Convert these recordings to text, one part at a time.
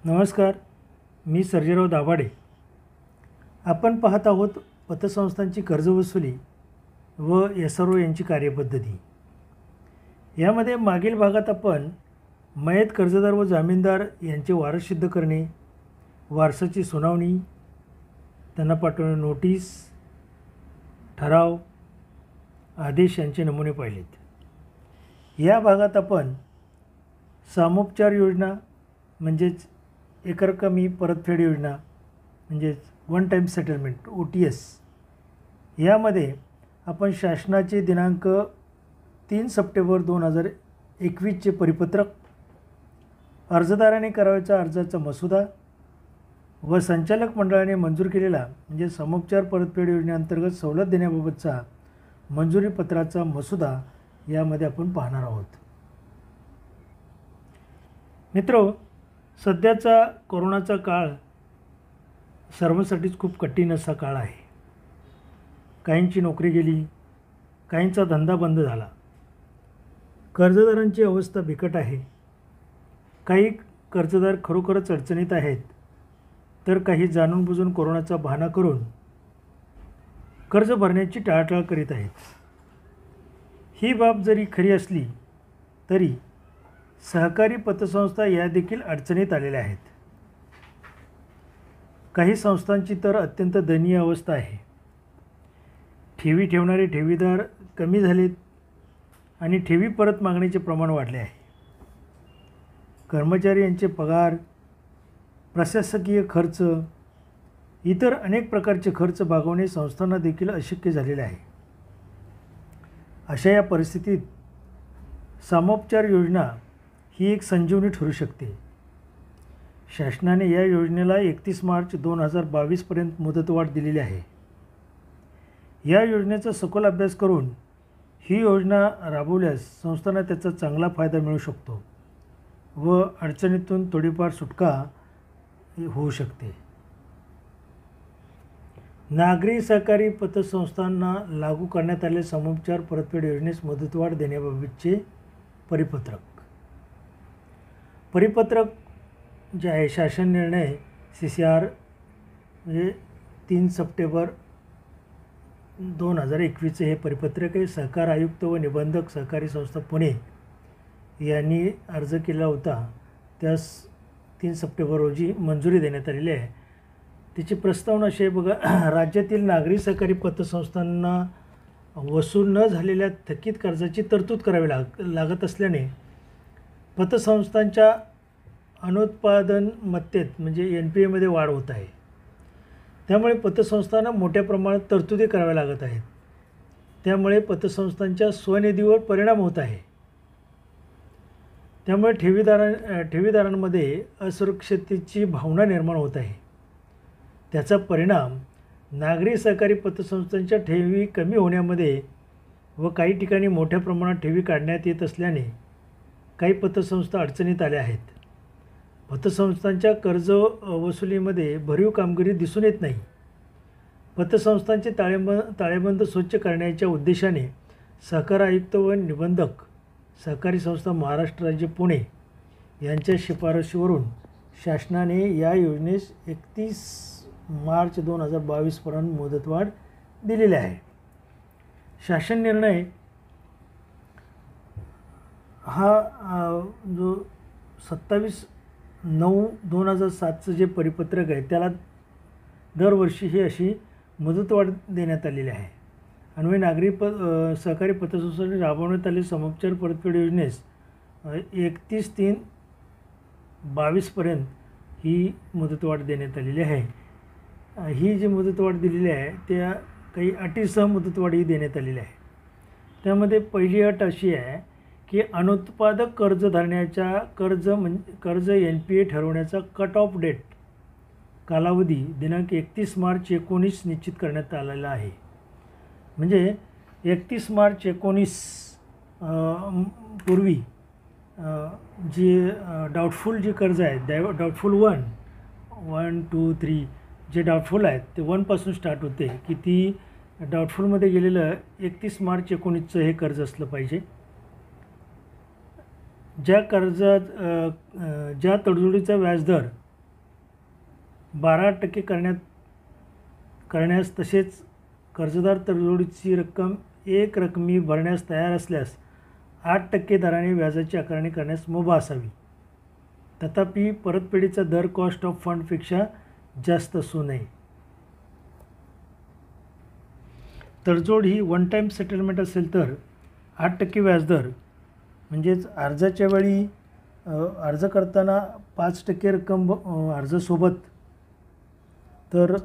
नमस्कार, मी सर्जेराव दाभाडे. आपण पाहत आहोत पतसंस्थांची कर्जवसुली व SRO यांची कार्यपद्धती. यामध्ये मागील भागात आपण मयत कर्जदार व जामीनदार यांचे वारस सिद्ध करणे, वारसाची सुनावणी, त्यांना पाठवणे नोटीस, ठराव, आदेश यांचे नमुने पाहिलेत. या भागात आपण सामोपचार योजना म्हणजेच एकरकमी परतफेड योजना म्हणजेच वन टाईम सेटलमेंट OTS यामध्ये आपण शासनाचे दिनांक 3 सप्टेंबर 2021चे परिपत्रक, अर्जदाराने करावयाचा अर्जाचा मसुदा व संचालक मंडळाने मंजूर केलेला म्हणजे सामोपचार परतफेड योजनेअंतर्गत सवलत देण्याबाबतचा मंजुरी पत्राचा मसुदा यामध्ये आपण पाहणार आहोत. मित्रो, सध्याचा कोरोनाचा काळ सर्वांसाठीच खूप कठीण असा काळ आहे. काहींची नोकरी गेली, काहींचा धंदा बंद झाला, कर्जदारांची अवस्था बिकट आहे. काही कर्जदार खरोखरच अडचणीत आहेत, तर काही जाणून बुजून कोरोनाचा बहाणा करून कर्ज भरण्याची टाळाटाळ करीत आहेत. ही बाब जरी खरी असली तरी सहकारी पतसंस्था या देखील अडचणीत आलेल्या आहेत. काही संस्थांची तर अत्यंत दयनीय अवस्था आहे. ठेवी ठेवणारे ठेवीदार कमी झालेत आणि ठेवी परत मागण्याचे प्रमाण वाढले आहे. कर्मचारी यांचे पगार, प्रशासकीय खर्च, इतर अनेक प्रकारचे खर्च भागवणे संस्थांना देखील अशक्य झालेले आहे. अशा या परिस्थितीत सामोपचार योजना ही एक संजीवनी ठरू शकते. शासनाने या योजनेला 31 मार्च 2022 पर्यंत मुदतवाढ दिलेली आहे. या योजनेचा सखोल अभ्यास करून ही योजना राबवल्यास संस्थांना त्याचा चांगला फायदा मिळू शकतो व अडचणीतून थोडीफार सुटका होऊ शकते. नागरी सहकारी पतसंस्थांना लागू करण्यात आलेल्या सामोपचार परतफेड योजनेस मुदतवाढ देण्याबाबतचे परिपत्रक जे आहे शासन निर्णय CCR म्हणजे 3 सप्टेंबर 2021 हे परिपत्रक आहे. सहकार आयुक्त व निबंधक सहकारी संस्था पुणे यांनी अर्ज केला होता. त्यास 3 सप्टेंबर रोजी मंजुरी देण्यात आलेली आहे. त्याची प्रस्तावना अशी आहे बघा. राज्यातील नागरी सहकारी पतसंस्थांना वसूल न झालेल्या थकीत कर्जाची तरतूद करावी लागत असल्याने पतसंस्थांच्या अनुत्पादनमत्तेत म्हणजे NPA वाढ होत आहे. त्यामुळे पतसंस्थांना मोठ्या प्रमाणात तरतुदी कराव्या लागत आहेत. त्यामुळे पतसंस्थांच्या स्वनिधीवर परिणाम होत आहे. त्यामुळे ठेवीदारांमध्ये असुरक्षिततेची भावना निर्माण होत आहे. त्याचा परिणाम नागरी सहकारी पतसंस्थांच्या ठेवी कमी होण्यामध्ये व काही ठिकाणी मोठ्या प्रमाणात ठेवी काढण्यात येत असल्याने काही पतसंस्था अडचणीत आल्या आहेत. पतसंस्थांच्या कर्ज वसुलीमध्ये भरीव कामगिरी दिसून येत नाही. पतसंस्थांचे ताळेबंद स्वच्छ करण्याच्या उद्देशाने सहकार आयुक्त व निबंधक सहकारी संस्था महाराष्ट्र राज्य पुणे यांच्या शिफारशीवरून शासनाने या योजनेस 31 मार्च 2022 पर्यंत मुदतवाढ दिलेली आहे. शासन निर्णय हा जो 27/9/2007चं जे परिपत्रक आहे त्याला दरवर्षी ही अशी मुदतवाढ देण्यात आलेली आहे. अन्वये सहकारी पतसंस्थांनी राबवण्यात आलेली सामोपचार परतफेड योजनेस 31/3/22 पर्यंत ही मुदतवाढ देण्यात आलेली आहे. ही जी मुदतवाढ दिलेली आहे त्या काही अटीसह मुदतवाढ ही देण्यात आलेली आहे. त्यामध्ये पहिली अट अशी आहे की अनुत्पादक कर्ज धरण्याच्या कर्ज NPA ठरवण्याचा कट ऑफ डेट कालावधी दिनांक 31 मार्च 2019 निश्चित करण्यात आलेला आहे. म्हणजे 31 मार्च 2019 पूर्वी जी डाऊटफुल जी कर्ज आहेत, डाऊटफुल 1, 2, 3 जे डाऊटफुल आहेत ते 1 पासून स्टार्ट होते की ती डाऊटफुलमध्ये गेलेलं 31 मार्च 2019चं हे कर्ज असलं पाहिजे. ज्या तडजोडीचा व्याजदर 12% करण्यास तसेच कर्जदार तडजोडीची रक्कम एक रकमी भरण्यास तयार असल्यास 8% दराने व्याजाची आकारणी करण्यास मुभा असावी. तथापि परतफेडीचा दर कॉस्ट ऑफ फंडपेक्षा जास्त असू नये. तडजोड ही वन टाईम सेटलमेंट असेल तर 8% व्याजदर, म्हणजेच अर्जाच्या वेळी अर्ज करताना 5% रक्कम अर्जासोबत, तर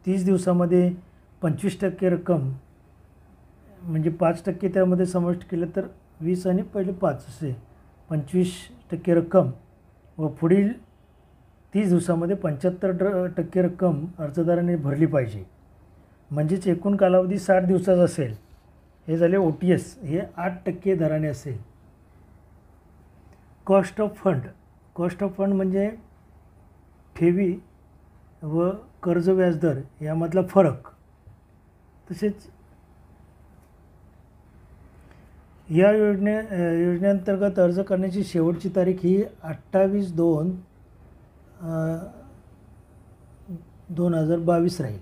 30 दिवसामध्ये 25% रक्कम, म्हणजे 5% त्यामध्ये समाविष्ट केलं तर 20 आणि पहिले 5 असे 25% रक्कम, व पुढील 30 दिवसामध्ये 75% रक्कम अर्जदाराने भरली पाहिजे. म्हणजेच एकूण कालावधी 60 दिवसाचा असेल. हे झाले OTS, हे 8% दराने असेल. कॉस्ट ऑफ फंड म्हणजे ठेवी व कर्ज व्याजदर यामधला फरक. तसेच या योजनेअंतर्गत अर्ज करण्याची शेवटची तारीख ही 28/2/2022 राहील.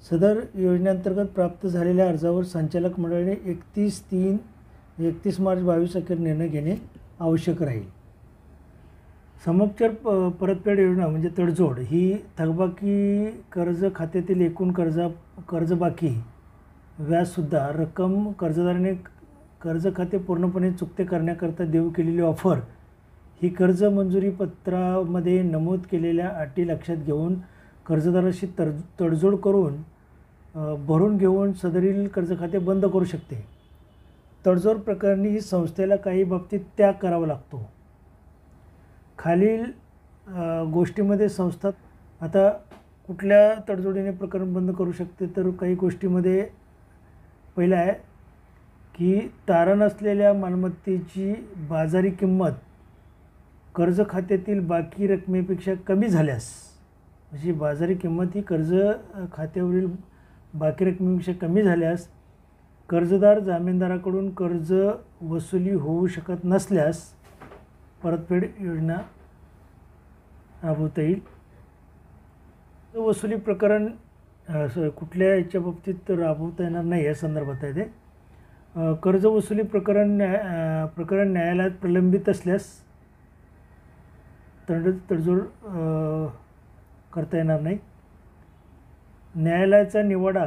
सदर योजनेअंतर्गत प्राप्त झालेल्या अर्जावर संचालक मंडळाने 31 मार्च 2022 अखेर निर्णय घेणे आवश्यक राहील. समोपचार परतफेड योजना म्हणजे तडजोड ही थकबाकी कर्ज खात्यातील एकूण कर्जबाकी व्याजसुद्धा रक्कम कर्जदाराने कर्ज खाते पूर्णपणे चुकते करण्याकरता देऊ केलेली ऑफर ही कर्ज मंजुरी पत्रामध्ये नमूद केलेल्या अटी लक्षात घेऊन कर्जदाराशी तडजोड करून भरून घेऊन सदरील कर्ज खाते बंद करू शकते. तडजोड प्रकरणी संस्थेला काही बाबतीत त्याग करावा लागतो. खालील गोष्टीमध्ये संस्था आता कुठल्या तडजोडीने प्रकरण बंद करू शकते, तर काही गोष्टीमध्ये पहिलं आहे की तारण असलेल्या मालमत्तेची बाजारी किंमत कर्ज खात्यातील बाकी रकमेपेक्षा कमी झाल्यास, अशी बाजारी किंमत ही कर्ज खात्यावरील बाकी रकमेपेक्षा कमी झाल्यास कर्जदार जामीनदाराकडून कर्ज वसुली होऊ शकत नसल्यास परतफेड योजना राबवता येईल. वसुली प्रकरण कुठल्या याच्या बाबतीत राबवता येणार नाही या संदर्भात आहे ते. कर्ज वसुली प्रकरण न्यायालयात प्रलंबित असल्यास तडजोड करता येणार नाही. न्यायालयाचा निवाडा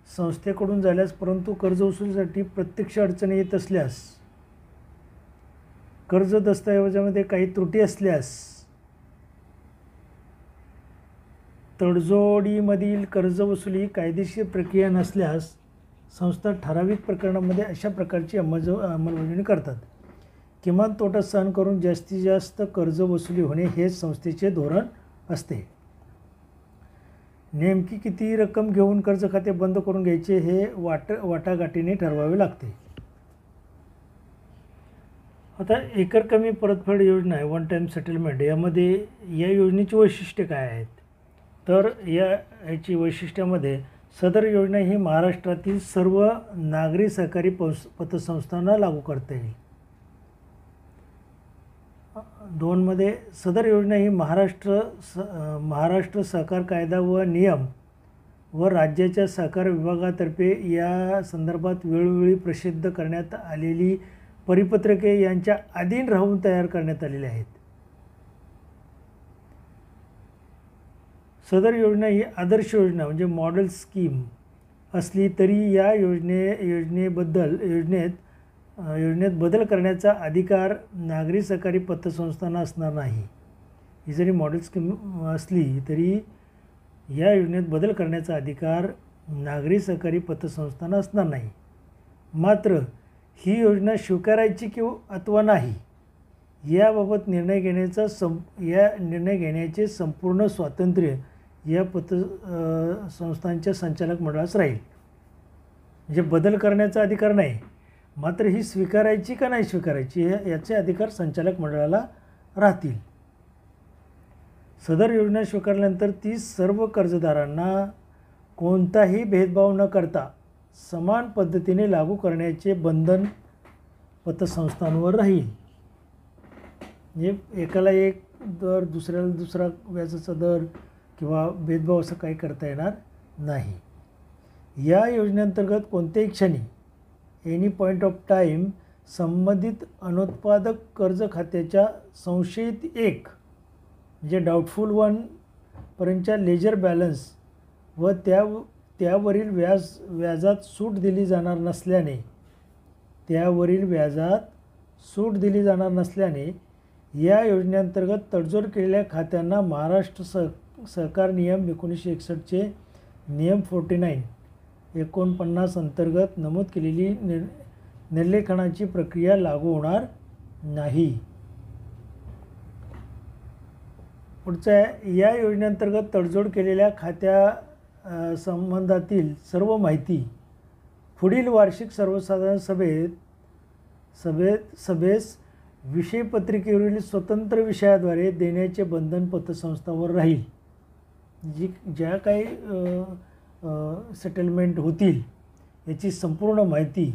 संस्थेकडून झाल्यास परंतु कर्ज वसुलीसाठी प्रत्यक्ष अडचणी येत असल्यास, कर्ज दस्तऐवजामध्ये काही त्रुटी असल्यास, तडजोडीमधील कर्ज वसुली कायदेशीर प्रक्रिया नसल्यास संस्था ठराविक प्रकरणामध्ये अशा प्रकारची अंमलबजावणी करतात. किमान तोटा सहन करून जास्तीत जास्त कर्ज वसुली होणे हेच संस्थेचे धोरण असते. नेमकी किती रक्कम घेऊन कर्ज खाते बंद करून घ्यायचे हे वाटाघाटीने ठरवावे लागते. आता एकरकमी परतफेड योजना आहे वन टाईम सेटलमेंट, यामध्ये या योजनेची वैशिष्ट्ये काय आहेत, तर याची वैशिष्ट्यामध्ये सदर योजना ही महाराष्ट्रातील सर्व नागरी सहकारी पतसंस्थांना लागू करता येईल. 2 मध्ये सदर योजना ही महाराष्ट्र सहकार कायदा व नियम व राज्याच्या सहकार विभागातर्फे या संदर्भात वेळोवेळी प्रसिद्ध करण्यात आलेली परिपत्रके यांच्या अधीन राहून तयार करण्यात आलेले आहेत. सदर योजना ही आदर्श योजना म्हणजे मॉडेल स्कीम असली तरी या योजनेत बदल करण्याचा अधिकार नागरी सहकारी पतसंस्थांना असणार नाही. ही जरी मॉडेल स्कीम असली तरी या योजनेत बदल करण्याचा अधिकार नागरी सहकारी पतसंस्थांना असणार नाही. मात्र ही योजना स्वीकारायची अथवा नाही याबाबत निर्णय घेण्याचे संपूर्ण स्वातंत्र्य या पतसंस्थांच्या संचालक मंडळास राहील. म्हणजे बदल करण्याचा अधिकार नाही, मात्र ही स्वीकारायची का नाही स्वीकारायची याचे अधिकार संचालक मंडळाला राहतील. सदर योजना स्वीकारल्यानंतर ती सर्व कर्जदारांना कोणताही भेदभाव न करता समान पद्धतीने लागू करण्याचे बंधन पतसंस्थांवर राहील. म्हणजे एकाला एक दर, दुसऱ्याला दुसरा व्याजाचा दर किंवा भेदभाव असं काही करता येणार नाही. या योजनेअंतर्गत कोणत्याही क्षणी एनी पॉईंट ऑफ टाईम संबंधित अनुत्पादक कर्ज खात्याच्या संशयित 1 म्हणजे डाऊटफुल 1 पर्यंतच्या लेजर बॅलन्स व त्यावरील व्याजात सूट दिली जाणार नसल्याने या योजनेअंतर्गत तडजोड केलेल्या खात्यांना महाराष्ट्र सहकार नियम 1961चे नियम 49 अंतर्गत नमूद केलेली निर्लेखनाची प्रक्रिया लागू होणार नाही. पुढचं आहे, या योजनेअंतर्गत तडजोड केलेल्या खात्या संबंधातील सर्व माहिती पुढील वार्षिक सर्वसाधारण सभेस विषयपत्रिकेवरील स्वतंत्र विषयाद्वारे देण्याचे बंधन पतसंस्थांवर राहील. ज्या काही सेटलमेंट होतील याची संपूर्ण माहिती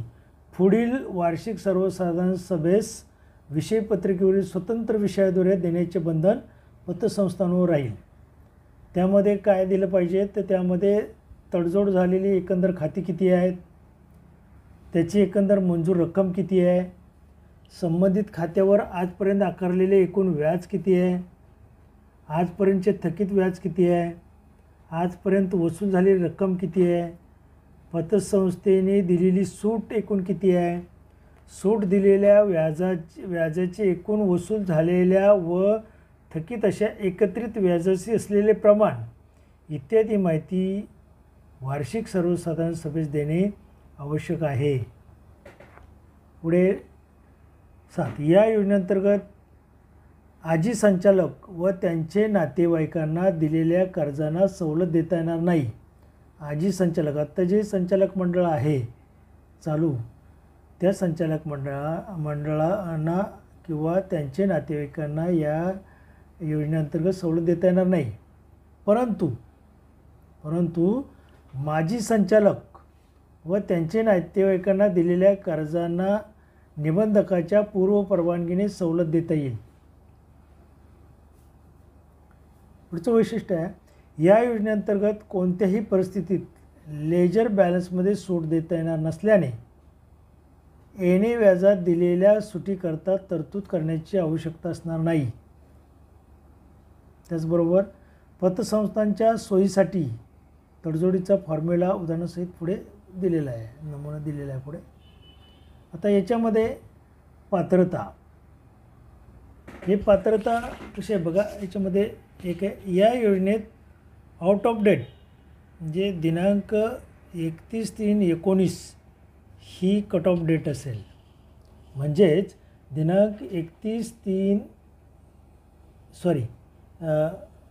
पुढील वार्षिक सर्वसाधारण सभेस विषयपत्रिकेवरील स्वतंत्र विषयाद्वारे देण्याचे बंधन पतसंस्थांवर राहील. त्यामध्ये काय दिलं पाहिजे तर त्यामध्ये तडजोड झालेली एकंदर खाती किती आहेत, त्याची एकंदर मंजूर रक्कम किती आहे, संबंधित खात्यावर आजपर्यंत आकारलेले एकूण व्याज किती आहे, आजपर्यंतचे थकीत व्याज किती आहे, आजपर्यंत वसूल झालेली रक्कम किती आहे, पतसंस्थेने दिलेली सूट एकूण किती आहे, सूट दिलेल्या व्याजाचे एकूण वसूल झालेल्या व थकीत अशा एकत्रित व्याजाचे असलेले प्रमाण इत्यादी माहिती वार्षिक सर्वसाधारण सभेस देणे आवश्यक आहे. पुढे 7, या योजनेअंतर्गत आजी संचालक व त्यांचे नातेवाईकांना दिलेल्या कर्जांना सवलत देता येणार नाही. आजी संचालक, आत्ता जे संचालक मंडळ आहे चालू, त्या संचालक मंडळांना किंवा त्यांचे नातेवाईकांना या योजनेअंतर्गत सवलत देता येणार नाही. परंतु माजी संचालक व त्यांचे नातेवाईकांना दिलेल्या कर्जांना निबंधकाच्या पूर्व परवानगीने सवलत देता येईल. पुढचं वैशिष्ट्य आहे, या योजनेअंतर्गत कोणत्याही परिस्थितीत लेजर बॅलन्समध्ये सूट देता येणार नसल्याने एने व्याजात दिलेल्या सुटीकरता तरतूद करण्याची आवश्यकता असणार नाही. त्याचबरोबर पतसंस्थांच्या सोयीसाठी तडजोडीचा फॉर्म्युला उदाहरणासहित पुढे दिलेला आहे, नमुना दिलेला आहे पुढे. आता याच्यामध्ये पात्रता, हे पात्रता कशी आहे बघा, याच्यामध्ये एक आहे, या योजनेत आउट ऑफ डेट म्हणजे दिनांक 31/3/19 ही कट ऑफ डेट असेल. म्हणजेच दिनांक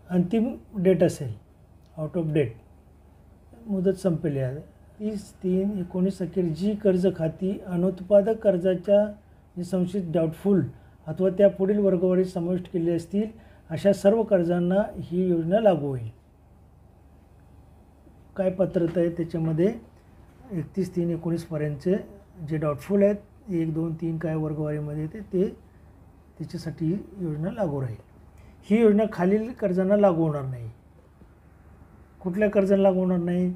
अंतिम डेट असेल, आउट ऑफ डेट, मुदत संपेल. 30/3/19 अखेर जी कर्ज खाती अनुत्पादक कर्जाच्या संशयित डाऊटफुल अथवा त्या पुढील वर्गवारीत समाविष्ट केले असतील अशा सर्व कर्जांना ही योजना लागू होईल. काय पात्रता आहे त्याच्यामध्ये 31/3/19 पर्यंतचे जे डाऊटफुल आहेत 1, 2, 3 काय वर्गवारीमध्ये येते ते त्याच्यासाठी ही योजना लागू राहील. ही योजना खालील कर्जांना लागू होणार नाही. कुठल्या कर्जांना लागू होणार नाही?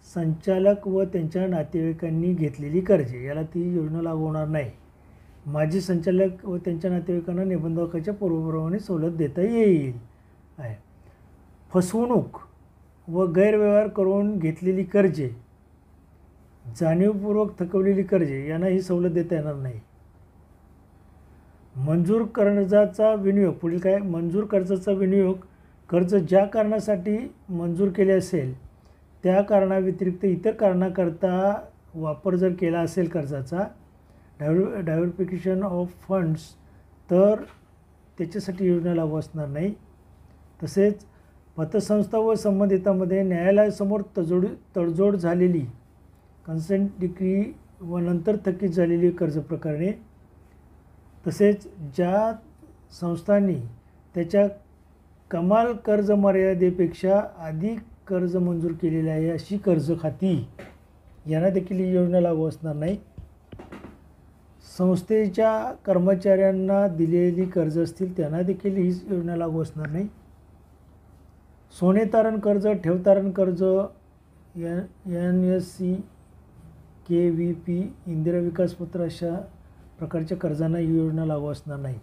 संचालक व त्यांच्या नातेवाईकांनी घेतलेली कर्जे, याला ती योजना लागू होणार नाही. माजी संचालक व त्यांच्या नातेवाईकांना निबंधकाच्या पूर्वपरवानगीने सवलत देता येईल आहे. फसवणूक व गैरव्यवहार करून घेतलेली कर्जे, जाणीवपूर्वक थकवलेली कर्जे यांना ही सवलत देता येणार नाही. मंजूर कर्जाचा विनियोग, पुढील काय, मंजूर कर्जाचा विनियोग कर्ज ज्या कारणासाठी मंजूर केले असेल त्या कारणाव्यतिरिक्त इतर कारणाकरता वापर जर केला असेल कर्जाचा, डायव्हर्सिफिकेशन ऑफ फंड्स, तर त्याच्यासाठी योजना लागू असणार नाही. तसेच पतसंस्था व संबंधितांमध्ये न्यायालयासमोर तडजोड झालेली कन्सेंट डिक्री व नंतर थकीत झालेली कर्ज प्रकरणे, तसेच ज्या संस्थांनी त्याच्या कमाल कर्ज मर्यादेपेक्षा अधिक कर्ज मंजूर केलेले आहे अशी कर्ज खाती यांना देखील ही योजना लागू असणार नाही. संस्थेच्या कर्मचाऱ्यांना दिलेली कर्ज असतील त्यांना देखील ही योजना लागू असणार नाही. सोने तारण कर्ज, ठेव तारण कर्ज, NSC, KVP, इंदिरा विकास पत्र अशा प्रकारच्या कर्जांना ही योजना लागू असणार नाही.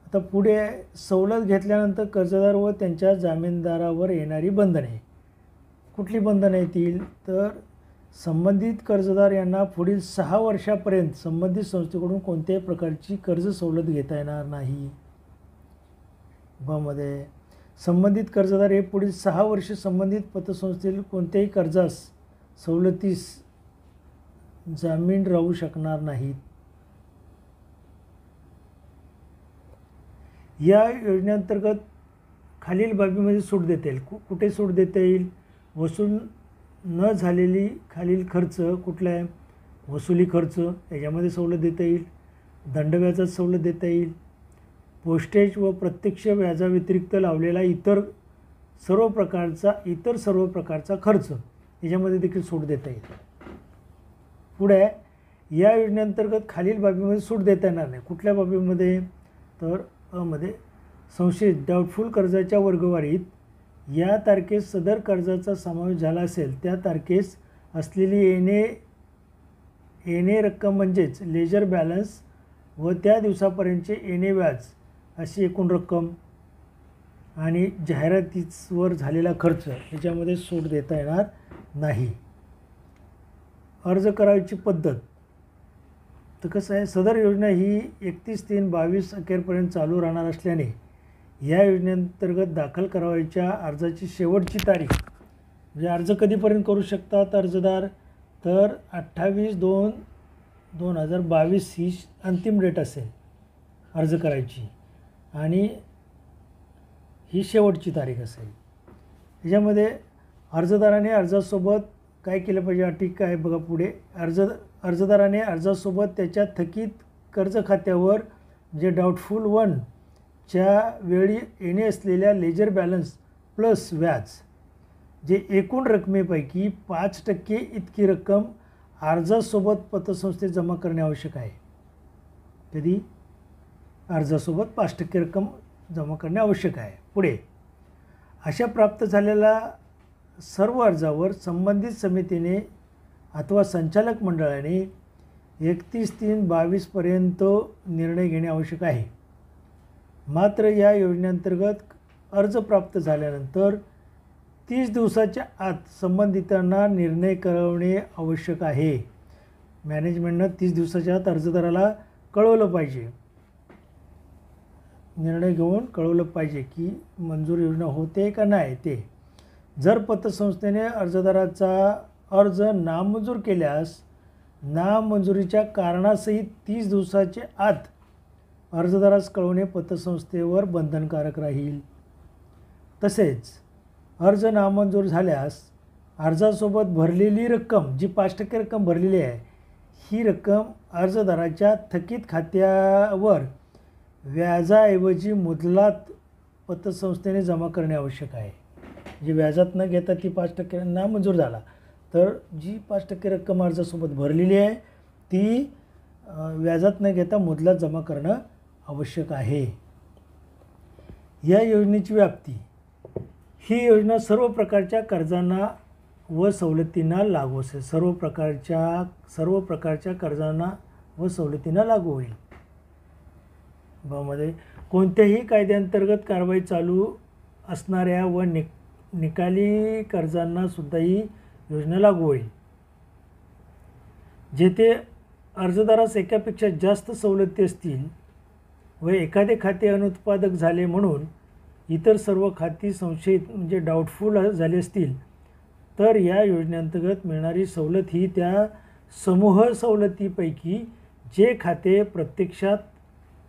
आता पुढे सवलत घेतल्यानंतर कर्जदार व त्यांच्या जामीनदारावर येणारी बंधने. कुठली बंधने येतील तर संबंधित कर्जदार यांना पुढील 6 वर्षापर्यंत संबंधित संस्थेकडून कोणत्याही प्रकारची कर्ज सवलत घेता येणार नाही. मध्ये संबंधित कर्जदार हे पुढील 6 वर्ष संबंधित पतसंस्थेतील कोणत्याही कर्जास सवलतीस जामीन राहू शकणार नाहीत. या योजनेअंतर्गत खालील बाबीमध्ये सूट देता येईल. कुठे सूट देता येईल? वसूल न झालेली खालील खर्च कुठला आहे? वसुली खर्च, याच्यामध्ये सवलत देता येईल. दंडव्याजात सवलत देता येईल. पोस्टेज व प्रत्यक्ष व्याजाव्यतिरिक्त लावलेला इतर सर्व प्रकारचा खर्च, याच्यामध्ये देखील सूट देता येईल. पुढे या योजनेअंतर्गत खालील बाबीमध्ये सूट देता येणार नाही. कुठल्या बाबीमध्ये तर मध्ये संशयित डाऊटफुल कर्जाच्या वर्गवारीत या तारखेस सदर कर्जाचा समावेश झाला असेल त्या तारखेस असलेली येणे रक्कम म्हणजेच लेजर बॅलन्स व त्या दिवसापर्यंतचे येणे व्याज अशी एकूण रक्कम आणि जाहिरातीवर झालेला खर्च याच्यामध्ये सूट देता येणार नाही. अर्ज करायची पद्धत तर कसं आहे, सदर योजना ही 31/3/22 अखेरपर्यंत चालू राहणार असल्याने या योजनेअंतर्गत दाखल करावयाच्या अर्जाची शेवटची तारीख म्हणजे अर्ज कधीपर्यंत करू शकतात अर्जदार तर 28/2/2022 ही अंतिम डेट असेल अर्ज करायची आणि ही शेवटची तारीख असेल. याच्यामध्ये अर्जदाराने अर्जासोबत काय केलं पाहिजे, अटी काय बघा पुढे. अर्जदाराने अर्जासोबत त्याच्या थकीत कर्ज खात्यावर म्हणजे डाऊटफुल 1 च्या वेळी येणे असलेल्या लेजर बॅलन्स प्लस व्याज जे एकूण रकमेपैकी 5% इतकी रक्कम अर्जासोबत पतसंस्थेत जमा करणे आवश्यक आहे. कधी? अर्जासोबत 5% रक्कम जमा करणे आवश्यक आहे. पुढे अशा प्राप्त झालेल्या सर्व अर्जावर संबंधित समितीने अथवा संचालक मंडळाने 31/3/22 पर्यंत निर्णय घेणे आवश्यक आहे. मात्र या योजनेअंतर्गत अर्ज प्राप्त झाल्यानंतर 30 दिवसाच्या आत संबंधितांना निर्णय कळवणे आवश्यक आहे. मॅनेजमेंटनं 30 दिवसाच्या आत अर्जदाराला कळवलं पाहिजे, निर्णय घेऊन कळवलं पाहिजे की मंजूर योजना होते का नाही ते. जर पतसंस्थेने अर्जदाराचा अर्ज नामंजूर केल्यास नामंजुरीच्या कारणासहित 30 दिवसाच्या आत अर्जदारास कळवणे पतसंस्थेवर बंधनकारक राहील. तसेच अर्ज नामंजूर झाल्यास अर्जासोबत भरलेली रक्कम जी 5% रक्कम भरलेली आहे ही रक्कम अर्जदाराच्या थकीत खात्यावर व्याजाऐवजी मुदलात पतसंस्थेने जमा करणे आवश्यक आहे. जी व्याजात न घेता ती 5% नामंजूर झाला तर जी 5% रक्कम अर्जासोबत भरलेली आहे ती व्याजात न घेता मुदलात जमा करणं आवश्यक आहे. या योजनेची व्याप्ती ही योजना सर्व प्रकारच्या कर्जांना व सवलतींना लागू असेल. सर्व प्रकारच्या कर्जांना व सवलतींना लागू होईल. मध्ये कोणत्याही कायद्यांतर्गत कारवाई चालू असणाऱ्या व निकाली कर्जांना सुद्धा ही योजना लागू होईल. जेथे अर्जदारास एकापेक्षा जास्त सवलती असतील व एखादे खाते अनुत्पादक झाले म्हणून इतर सर्व खाती संशयित म्हणजे डाऊटफुल झाली असतील तर या योजनेअंतर्गत मिळणारी सवलत ही त्या समूह सवलतीपैकी जे खाते प्रत्यक्षात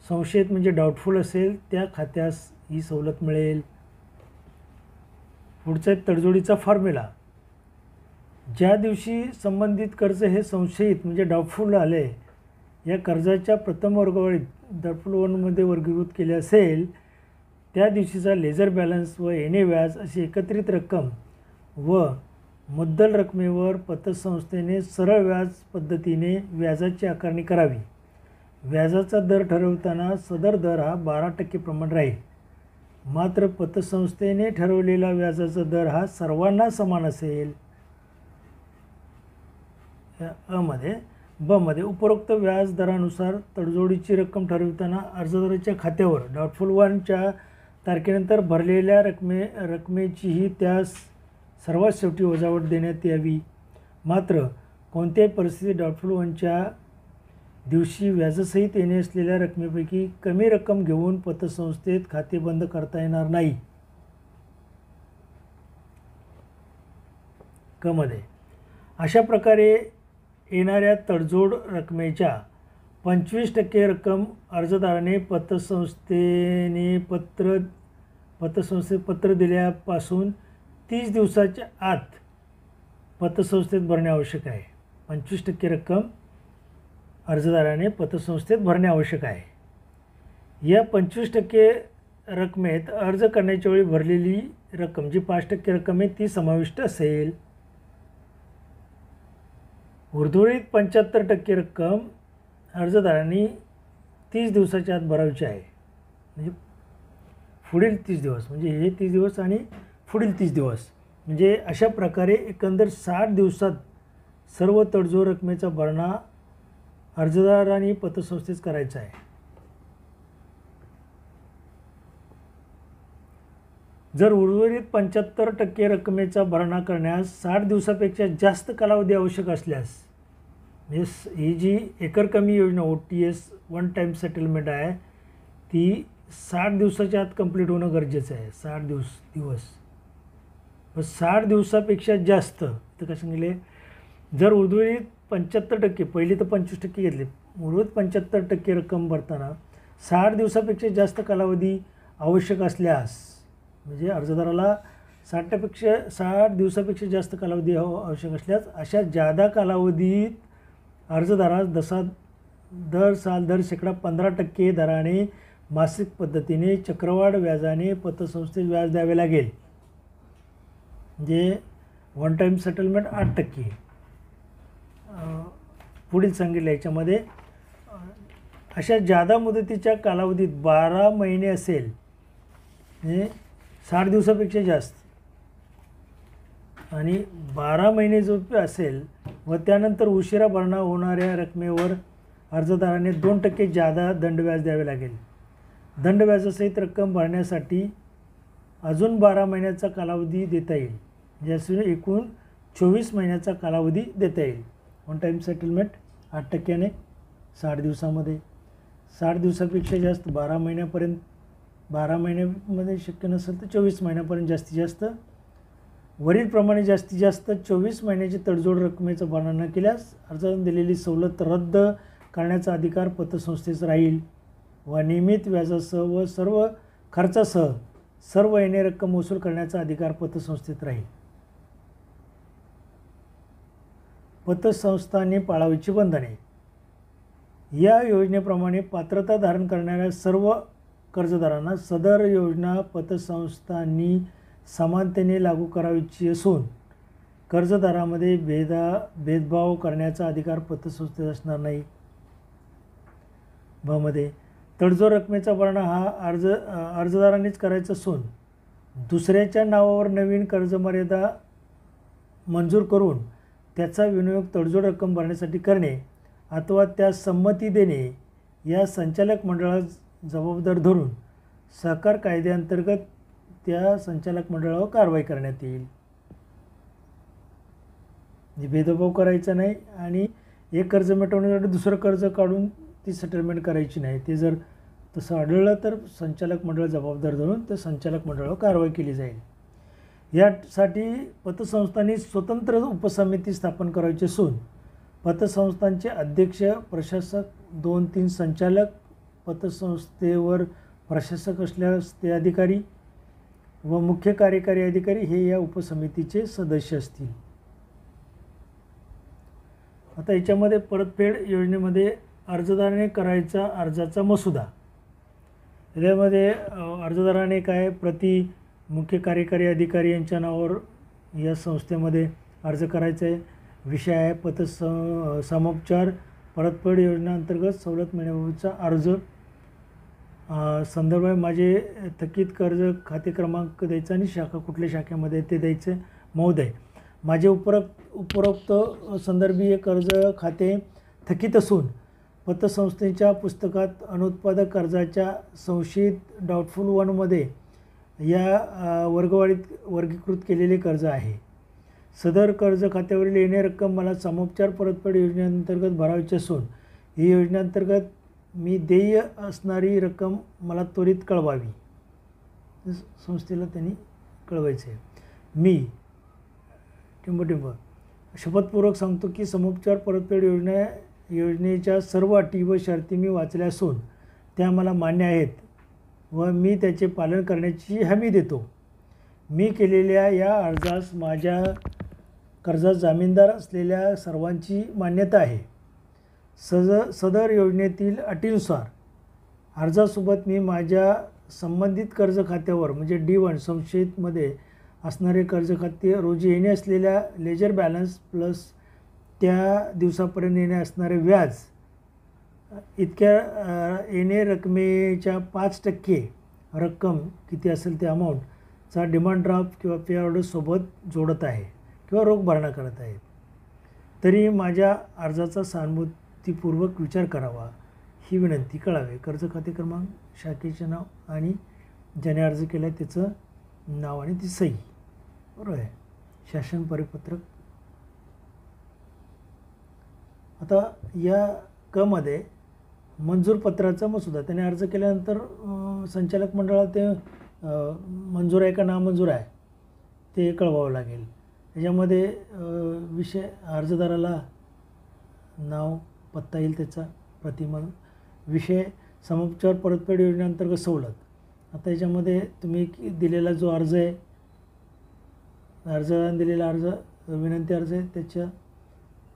संशयित म्हणजे डाऊटफुल असेल त्या खात्यास ही सवलत मिळेल. पुढचा तडजोडीचा फॉर्म्युला. ज्या दिवशी संबंधित कर्ज हे संशयित म्हणजे डाऊटफुल आले या कर्जाच्या प्रथम वर्गवारीत डाऊटफुल 1मध्ये वर्गीकृत केले असेल त्या दिवशीचा लेजर बॅलन्स व येणे व्याज अशी एकत्रित रक्कम व मुद्दल रकमेवर पतसंस्थेने सरळ व्याज पद्धतीने व्याजाची आकारणी करावी. व्याजाचा दर ठरवताना सदर दर हा 12% प्रमाण राहील. मात्र पतसंस्थेने ठरवलेला व्याजाचा दर हा सर्वांना समान असेल. ब मध्ये उपरोक्त व्याज दरानुसार तडजोडीची रक्कम ठरविताना अर्जदाराच्या खात्यावर डाऊटफुल वनच्या तारखेनंतर भरलेल्या रकमेचीही त्यास सर्वात शेवटी वजावट देण्यात यावी. मात्र कोणत्याही परिस्थितीत डाऊटफुल वनच्या दिवशी व्याजसहित येणे असलेल्या रकमेपैकी कमी रक्कम घेऊन पतसंस्थेत खाते बंद करता येणार नाही. क मध्ये अशा प्रकारे येणाऱ्या तडजोड रकमेच्या 25% रक्कम अर्जदाराने पतसंस्थेत पत्र दिल्यापासून 30 दिवसाच्या आत पतसंस्थेत भरणे आवश्यक आहे. 25% रक्कम अर्जदाराने पतसंस्थेत भरणे आवश्यक आहे. या 25% रकमेत अर्ज करण्याच्या वेळी भरलेली रक्कम जी 5% रक्कम आहे ती समाविष्ट असेल. उर्वरित 75% रक्कम अर्जदारांनी 30 दिवसाच्या आत भरायची आहे. म्हणजे पुढील 30 दिवस, म्हणजे हे 30 दिवस आणि पुढील 30 दिवस, म्हणजे अशा प्रकारे एकंदर 60 दिवसात सर्व तडजोड रकमेचा भरणा अर्जदारांनी पतसंस्थेत करायचा आहे. जर उर्वरित 75% रकमेचा भरणा करण्यास 60 दिवसापेक्षा जास्त कालावधी आवश्यक असल्यास, ही जी एकरकमी योजना OTS वन टाईम सेटलमेंट आहे ती 60 दिवसाच्या आत कंप्लीट होणं गरजेचं आहे. 60 दिवस 60 दिवसापेक्षा जास्त तर काय सांगितले, जर उर्वरित 75%, पहिली तर 25% घेतले, उर्वरित 75% रक्कम भरताना 60 दिवसापेक्षा जास्त कालावधी आवश्यक असल्यास, म्हणजे अर्जदाराला 60 दिवसापेक्षा जास्त कालावधी आवश्यक असल्यास अशा जादा कालावधीत अर्जदारास दर 15% दराने मासिक पद्धतीने चक्रवाढ व्याजाने पतसंस्थेत व्याज द्यावे लागेल. म्हणजे वन टाईम सेटलमेंट 8%. पुढील सांगितलं याच्यामध्ये अशा जादा मुदतीच्या कालावधीत 12 महिने असेल, म्हणजे 60 दिवसापेक्षा जास्त आणि 12 महिने जो असेल व त्यानंतर उशिरा भरणा होणाऱ्या रकमेवर अर्जदाराने 2% जादा दंडव्याज द्यावे लागेल. दंडव्याजासहित रक्कम भरण्यासाठी अजून 12 महिन्याचा कालावधी देता येईल. ज्यासून एकूण 24 महिन्याचा कालावधी देता येईल. वन टाईम सेटलमेंट 8%ने 60 दिवसामध्ये, 60 दिवसापेक्षा जास्त 12 महिन्यापर्यंत, 12 महिन्यामध्ये शक्य नसेल तर 24 महिन्यापर्यंत जास्तीत जास्त. वरीलप्रमाणे जास्तीत जास्त 24 महिन्याची तडजोड रकमेचा भरणा न केल्यास अर्जदाराने दिलेली सवलत रद्द करण्याचा अधिकार पतसंस्थेचा राहील व नियमित व्याजासह व सर्व खर्चासह सर्व येणे रक्कम वसूल करण्याचा अधिकार पतसंस्थेत राहील. पतसंस्थांनी पाळावयाची बंधने. या योजनेप्रमाणे पात्रता धारण करणाऱ्या सर्व कर्जदारांना सदर योजना पतसंस्थांनी समानतेने लागू करावयाची असून कर्जदारामध्ये भेदभाव करण्याचा अधिकार पतसंस्थेत असणार नाही. ब मध्ये तडजोड रकमेचा भरणा हा अर्जदारांनीच करायचा असून दुसऱ्याच्या नावावर नवीन कर्जमर्यादा मंजूर करून त्याचा विनियोग तडजोड रक्कम भरण्यासाठी करणे अथवा त्यास संमती देणे या संचालक मंडळास जबाबदार धरून सहकार कायद्याअंतर्गत त्या संचालक मंडळावर कारवाई करण्यात येईल. भेदभाव करायचा नाही आणि एक कर्ज मिटवण्यासाठी दुसरं कर्ज काढून ती सेटलमेंट करायची नाही. ते जर तसं आढळलं तर संचालक मंडळ जबाबदार धरून त्या संचालक मंडळावर कारवाई केली जाईल. यासाठी पतसंस्थांनी स्वतंत्र उपसमिती स्थापन करायची असून पतसंस्थांचे अध्यक्ष, प्रशासक, 2-3 संचालक, पतसंस्थेवर प्रशासक असल्यास ते अधिकारी व मुख्य कार्यकारी अधिकारी हे या उपसमितीचे सदस्य असतील. आता याच्यामध्ये परतफेड योजनेमध्ये अर्जदाराने करायचा अर्जाचा मसुदा. यामध्ये अर्जदाराने काय प्रति मुख्य कार्यकारी अधिकारी यांच्या नावावर या संस्थेमध्ये अर्ज करायचा आहे. विषय आहे समोपचार परतफेड योजनेअंतर्गत सवलत मिळण्याबाबतचा अर्ज. संदर्भ आहे माझे थकीत कर्ज खाते क्रमांक द्यायचा आणि शाखा कुठल्या शाखेमध्ये ते द्यायचं. महोदय, माझे उपरोक्त संदर्भीय कर्ज खाते थकीत असून पतसंस्थेच्या पुस्तकात अनुत्पादक कर्जाच्या संशयित डाऊटफुल वनमध्ये या वर्गीकृत केलेले कर्ज आहे. सदर कर्ज खात्यावरील येणे रक्कम मला समोपचार परतफेड योजनेअंतर्गत भरायची असून ही योजनेअंतर्गत मी देय असणारी रक्कम मला त्वरित कळवावी. संस्थेला त्यांनी कळवायचं आहे. मी टिंबटिंब शपथपूर्वक सांगतो की समोपचार परतफेड योजनेच्या सर्व अटी व शर्ती मी वाचल्या असून त्या मला मान्य आहेत व मी त्याचे पालन करण्याची हमी देतो. मी केलेल्या या अर्जास माझ्या कर्जात जामीनदार असलेल्या सर्वांची मान्यता आहे. सदर योजनेतील अटीनुसार अर्जासोबत मी माझ्या संबंधित कर्ज खात्यावर म्हणजे D1 संशयितमध्ये असणारे कर्ज खाते रोजी येणे असलेल्या लेजर बॅलन्स प्लस त्या दिवसापर्यंत येणे असणारे व्याज इतक्या येणे रकमेच्या 5% रक्कम किती असेल ते अमाऊंटचा डिमांड ड्राफ्ट किंवा पे ऑर्डरसोबत जोडत आहे किंवा रोख भरणा करत आहे. तरी माझ्या अर्जाचा सहानुभूतीपूर्वक विचार करावा ही विनंती कळावे. कर्ज खाते क्रमांक, शाखेचे नाव आणि ज्याने अर्ज केला आहे त्याचं नाव आणि ती सही. बरोबर आहे. शासन परिपत्रक. आता या मध्ये मंजूर पत्राचा मसुदा त्याने अर्ज केल्यानंतर संचालक मंडळात ते मंजूर आहे का नामंजूर आहे ते कळवावं लागेल. त्याच्यामध्ये विषय अर्जदाराला नाव, पत्ता येईल त्याचा प्रतिमा. विषय समोपचार परतफेड योजनेअंतर्गत सवलत. आता याच्यामध्ये तुम्ही दिलेला जो अर्ज आहे, अर्जदाराने दिलेला अर्ज विनंती अर्ज आहे त्याच्या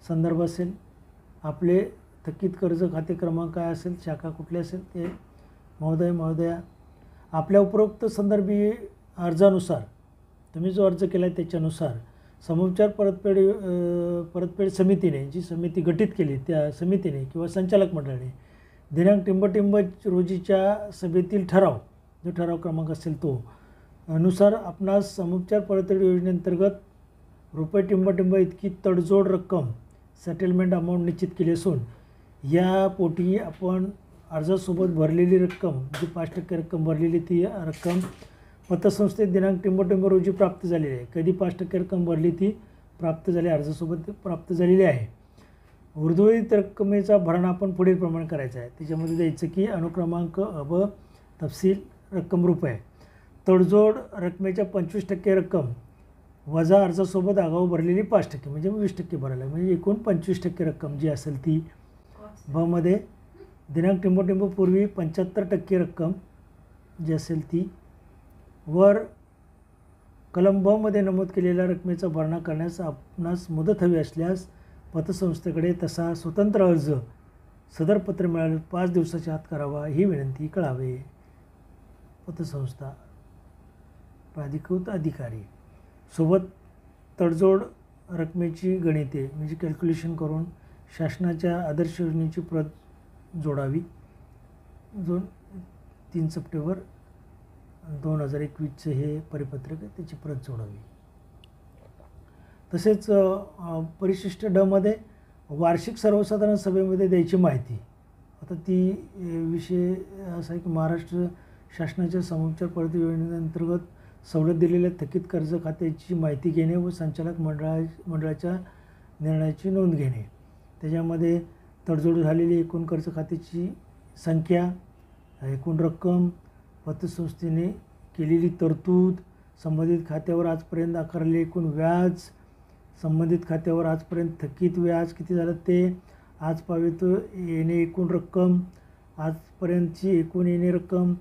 संदर्भ असेल, आपले थकीत कर्ज खाते क्रमांक काय असेल, शाखा कुठली असेल ते. महोदय महोदया, आपल्या उपरोक्त संदर्भी अर्जानुसार तुम्ही जो अर्ज केला आहे त्याच्यानुसार समोपचार परतफेड समितीने जी समिती गठीत केली त्या समितीने किंवा संचालक मंडळाने दिनांक टिंबटिंब रोजीच्या सभेतील ठराव, जो ठराव क्रमांक असेल तो अनुसार आपणास समोपचार परतफेड योजनेअंतर्गत रुपये टिंबटिंब इतकी तडजोड रक्कम सेटलमेंट अमाऊंट निश्चित केली असून या पोटी आपण अर्जासोबत भरलेली रक्कम जी 5% रक्कम भरलेली ती रक्कम पतसंस्थेत दिनांक टिंबटिंब रोजी प्राप्त झालेली आहे. कधी 5% रक्कम भरली ती प्राप्त झाली, अर्जासोबत प्राप्त झालेली आहे. उर्वरित रक्कमेचा भरणा आपण पुढील प्रमाणे करायचा आहे. त्याच्यामध्ये द्यायचं की अनुक्रमांक तपशील रक्कम रुपये, तडजोड रकमेच्या 25% रक्कम वजा अर्जासोबत आगाऊ भरलेली 5% म्हणजे 20% भरायला, म्हणजे एकूण 25% रक्कम जी असेल ती. मध्ये दिनांक टिंबटिंब पूर्वी 75% रक्कम जी असेल ती. वर कलम मध्ये नमूद केलेल्या रकमेचा भरणा करण्यास आपणास मुदत हवी असल्यास पतसंस्थेकडे तसा स्वतंत्र अर्ज सदर पत्र मिळाले 5 दिवसाच्या आत करावा ही विनंती कळावे. पतसंस्था प्राधिकृत अधिकारी सोबत तडजोड रकमेची गणिते म्हणजे कॅल्क्युलेशन करून शासनाच्या आदर्श योजनेची प्रत जोडावी. 3 सप्टेंबर 2021 हे परिपत्रक आहे त्याची प्रत जोडावी. तसेच परिशिष्ट मध्ये वार्षिक सर्वसाधारण सभेमध्ये द्यायची माहिती. आता ती विषय असा आहे की महाराष्ट्र शासनाच्या समोपचार परतफेड योजनेअंतर्गत सवलत दिलेल्या थकीत कर्ज खात्याची माहिती घेणे व संचालक मंडळाच्या निर्णयाची नोंद घेणे. त्याच्यामध्ये तडजोड झालेली एकूण कर्ज खात्याची संख्या, एकूण रक्कम, पतसंस्थेने केलेली तरतूद, संबंधित खात्यावर आजपर्यंत आकारलेले एकूण व्याज, संबंधित खात्यावर आजपर्यंत थकीत व्याज किती झालं ते, आज पावित येणे एकूण रक्कम, आजपर्यंतची एकूण येणे रक्कम,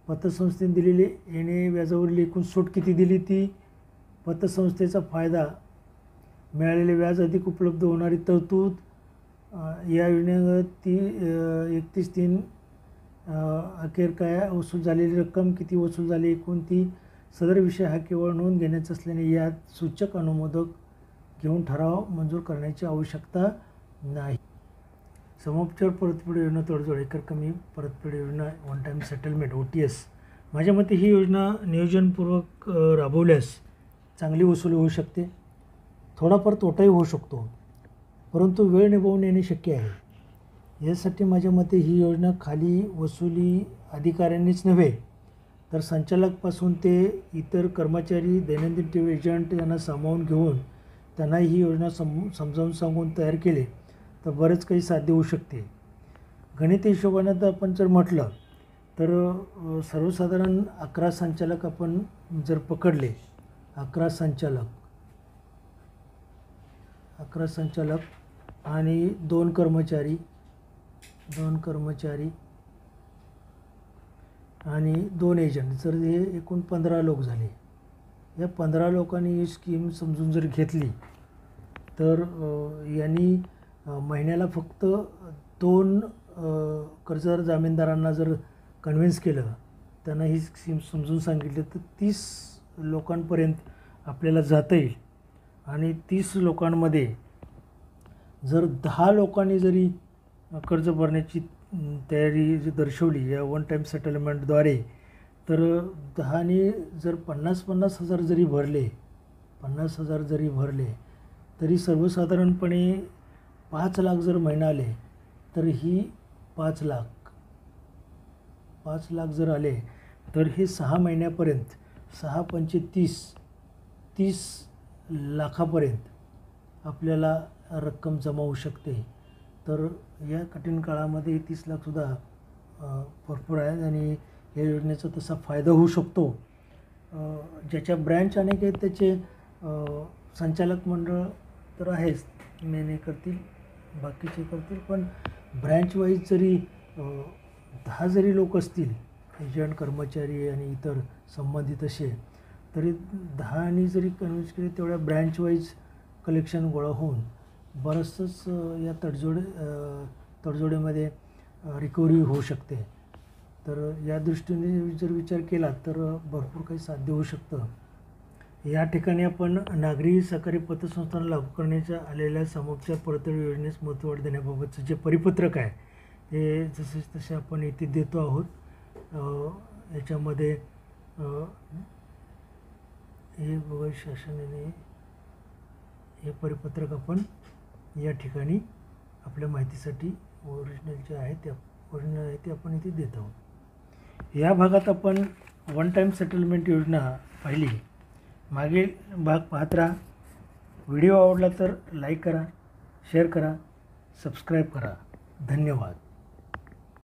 पतसंस्थेने दिलेली येणे व्याजावरील एकूण सूट किती दिली ती, पतसंस्थेचा फायदा, मिळालेले व्याज अधिक उपलब्ध होणारी तरतूद, या योजनेत ती 31/3 अखेर काय वसूल झालेली रक्कम किती वसूल झाली एकूण ती. सदर विषय हा केवळ नोंद घेण्याचा असल्याने यात सूचक अनुमोदक घेऊन ठराव मंजूर करण्याची आवश्यकता नाही. समोपचार परतफेड योजना तडजोड एकर कमी परतफेड योजना वन टाईम सेटलमेंट OTS. माझ्या मते ही योजना नियोजनपूर्वक राबवल्यास चांगली वसुली होऊ शकते. थोडाफार तोटाही होऊ शकतो, परंतु वेळ निभावून येणे शक्य आहे. यासाठी माझ्या मते ही योजना खाली वसुली अधिकाऱ्यांनीच नव्हे तर संचालकपासून ते इतर कर्मचारी, दैनंदिन TV एजंट यांना सामावून घेऊन त्यांना ही योजना समजावून सांगून तयार केले तर बरेच काही साध्य होऊ शकते. गणित हिशोबाने तर आपण जर म्हटलं तर सर्वसाधारण 11 संचालक आपण जर पकडले, 11 संचालक आणि 2 कर्मचारी आणि 2 एजंट, जर हे एकूण 15 लोक झाले. या 15 लोकांनी ही स्कीम समजून जर घेतली तर यांनी महिन्याला फक्त 2 कर्जदार जामीनदारांना जर कन्व्हिन्स केलं, त्यांना ही स्कीम समजून सांगितली तर 30 लोकांपर्यंत आपल्याला जाता येईल. आणि 30 लोकांमध्ये जर 10 लोकांनी जरी कर्ज भरण्याची तयारी जी दर्शवली या वन टाईम सेटलमेंटद्वारे, तर 10नी जर 50,000 जरी भरले, 50,000 जरी भरले तरी सर्वसाधारणपणे 5 लाख जर महिना आले तर ही 5 लाख जर आले तर हे 6 महिन्यापर्यंत 6 पंचे 30 लाखापर्यंत आपल्याला रक्कम जमा होऊ शकते. तर या कठीण काळामध्ये 30 लाखसुद्धा भरपूर आहेत आणि या योजनेचा तसा फायदा होऊ शकतो. ज्याच्या ब्रँच अनेक आहेत त्याचे संचालक मंडळ तर आहेच, मेने करतील, बाकीचे करतील, पण ब्रँच वाईज जरी 10 जरी लोक असतील, एजंट, कर्मचारी आणि इतर संबंधित असे, तरी 10नी जरी कन्व्हिन्स केले तेवढ्या ब्रँच वाईज कलेक्शन गोळा होऊन बरंचसंच या तडजोडीमध्ये रिकव्हरी होऊ शकते. तर या दृष्टीने जर विचार केला तर भरपूर काही साध्य होऊ शकतं. या ठिकाणी आपण नागरी सहकारी पतसंस्थांना लागू करण्याच्या आलेल्या समोपचार परतफेड योजनेस महत्त्व देण्याबाबतचं जे परिपत्रक आहे ते जसे तसे आपण इथे देतो आहोत. याच्यामध्ये हे बघा, शासनाने हे परिपत्रक आपण या ठिकाणी आपल्या माहितीसाठी ओरिजिनल जे आहे ते आपण इथे देत आहोत. या भागात आपण वन टाईम सेटलमेंट योजना पाहिली. मागील भाग पाहत राहा. व्हिडिओ आवडला तर लाईक करा, शेअर करा, सबस्क्राईब करा. धन्यवाद.